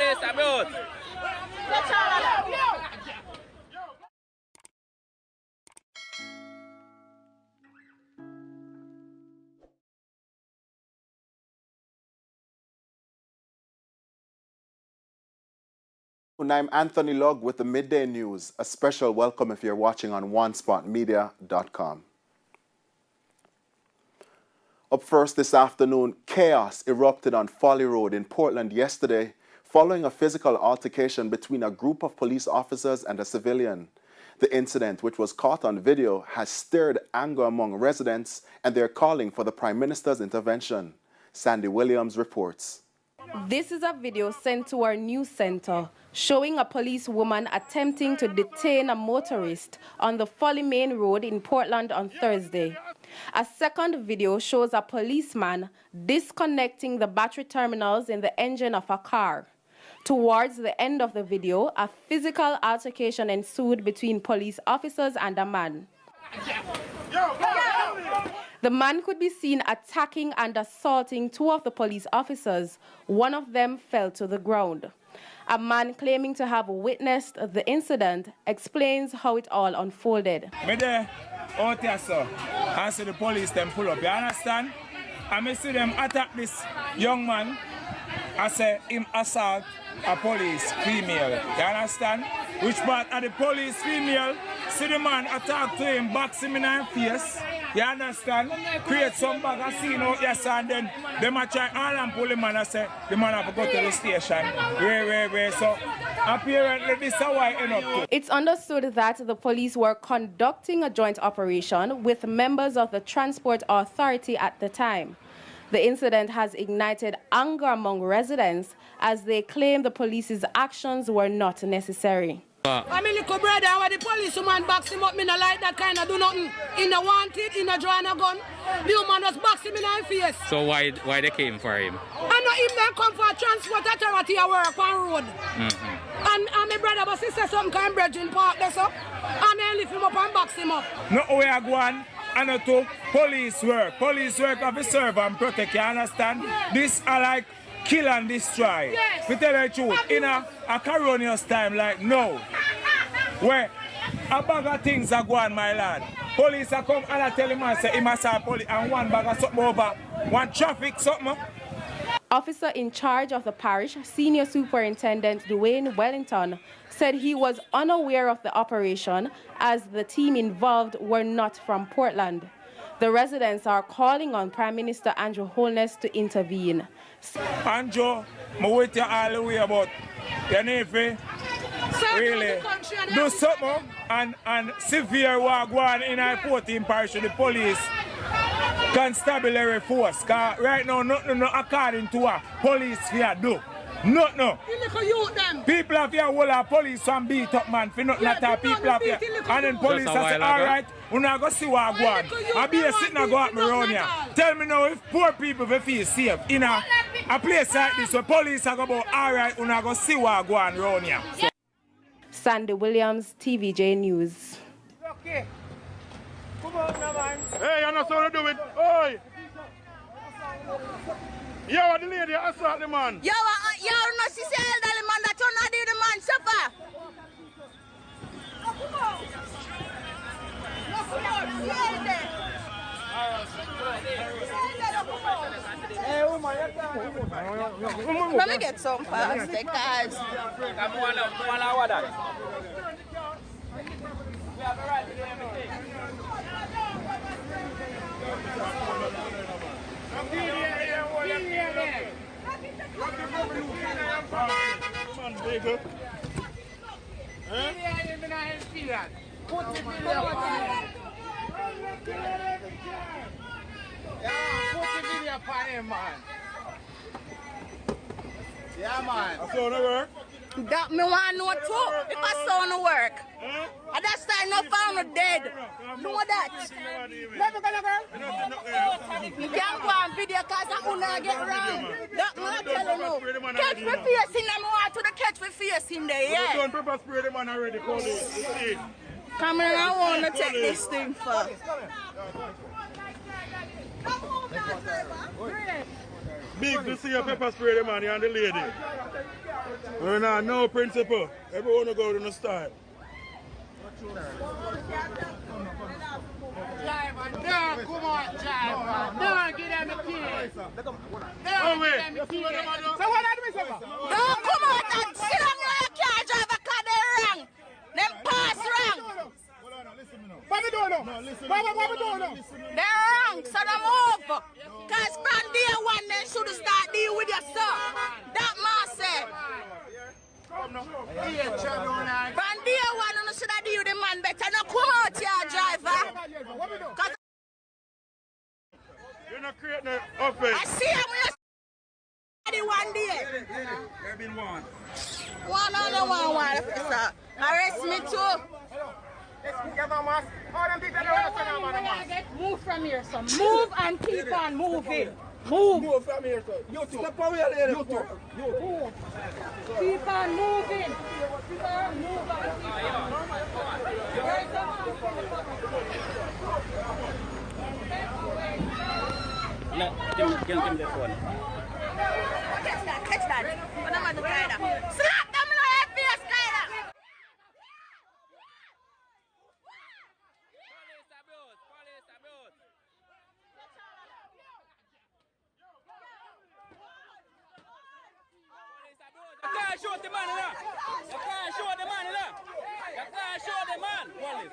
Yes, about. And I'm Anthony Lugg with the Midday News. A special welcome if you're watching on onespotmedia.com. Up first this afternoon, chaos erupted on Folly Road in Portland yesterday following a physical altercation between a group of police officers and a civilian. The incident, which was caught on video, has stirred anger among residents, and they're calling for the Prime Minister's intervention. Sandy Williams reports. This is a video sent to our news center showing a policewoman attempting to detain a motorist on the Folly Main Road in Portland on Thursday. A second video shows a policeman disconnecting the battery terminals in the engine of a car. Towards the end of the video, a physical altercation ensued between police officers and a man. The man could be seen attacking and assaulting two of the police officers. One of them fell to the ground. A man claiming to have witnessed the incident explains how it all unfolded. Me there out here, sir. I see the police them pull up, you understand? And I see them attack this young man. I say him assault a police female, you understand? Which part of the police female, see the man attack to him, box him in the face, you understand? Create some bag of scene out, yes, and then they might try and pull him and I say, the man have to go to the station. Wait. So apparently this is how I end up to. It's understood that the police were conducting a joint operation with members of the Transport Authority at the time. The incident has ignited anger among residents as they claim the police's actions were not necessary. I mean, little brother, when the policeman box him up, me not like that kind of do nothing. In the wanted, in the drawing a gun, the woman just box him in the face. So why they came for him? I know him then come for a transport authority to work on road. And my brother but sister some kind of brethren park there, so, and then lift him up and box him up. No way I go on. And to police work have to serve and protect, you understand? This are like kill and destroy. Yes. We tell you the truth, in a erroneous time like no, where a bag of things are going, my lad. Police are come and I tell him and say he must have police and one bag of something over, one traffic something. Officer in charge of the parish, Senior Superintendent Dwayne Wellington, said he was unaware of the operation as the team involved were not from Portland. The residents are calling on Prime Minister Andrew Holness to intervene. Andrew, I wait you all the way about your nephew. Really, do something and severe what go on in our 14 parish with the police. Constabulary force, because right now nothing according to what police fear do. No. People have here hold our police and beat up man for nothing at all. People have here. And then police have say, alright, we're not going to see what go on. I'll be sitting and go at me around here. Tell me now if poor people will feel safe in a place like this where police are going to go, alright, we're not going to see what go on around here. Sandy Williams, TVJ News. Okay. Come on, man. Hey, you're not supposed to do it. Oi! Yo, the lady assault the man. Yo, no, she said elderly man that you're not the man suffer. Let me get some fast, guys. Yeah, man. That's all the work. That me want to know too, if I saw no work. At that time, no found dead. Know that. Never gonna go. You can't go on video because I'm gonna get wrong. That man telling you. Catch me face in them, want to the catch me face in there, yeah. Don't pepper spray the man already, police. Come in, I want to take this thing first. Big to see a pepper spray the man and the lady. We're not no principle. Everyone will go to the style. Driver, don't come on, driver. Don't give them a key. Oh, wait. So what are you doing? Don't come out and sit on your car driver because they're wrong. Them pass wrong. What we doing now? What we doing now? They're wrong, so they move. Because from day one, they should start deal with your son. That man said. From day one, you should have deal with the man better. Now come out here, driver. You're not creating an offense. I see him when you one day. There been one. One officer. Arrest me too. Move from here, son. Move and keep on moving. Move from here, sir. You too. Step away, lady. You too. Move. Keep on moving. Sir, move on. Where's the man? Give him the phone. Catch that. What am I doing? Slap them in the face, Skyler. You can't shoot the man, you can't shoot the man, you can't shoot the man, Wallace.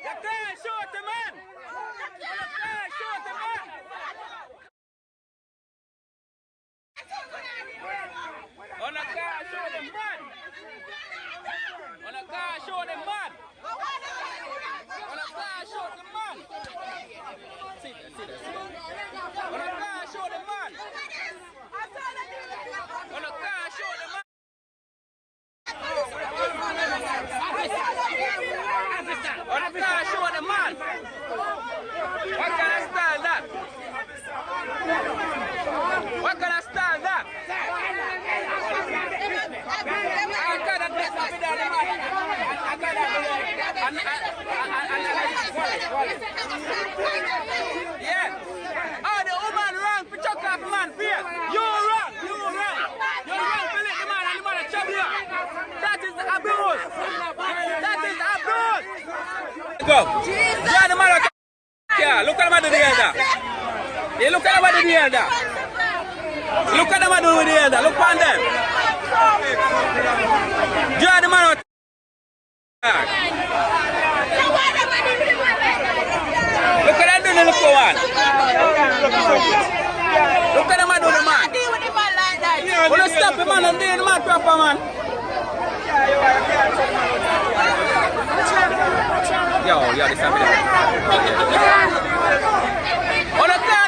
You can't shoot the man. You can't shoot the man. On a car, show them man. On a car, show them man. On a car, show them man. See that. On a car, show them man. On a car, show them man. On a car, show them man. What kind of style that? What kind of style that? Yeah. Oh, the woman wrong for chuck off the man fear. You're wrong. You're wrong for let the man and the man chop you. That is abuse. That is abuse. Go. Yeah, the man. Yeah, look at the man do the elder. Yeah, look at the man do the elder. Look at the man do the elder. Look on them. Yeah, the man. Look at that doing the look one. Look at the man do the man. When you stop the man and do the man proper man. Yo, this is a video. On the car.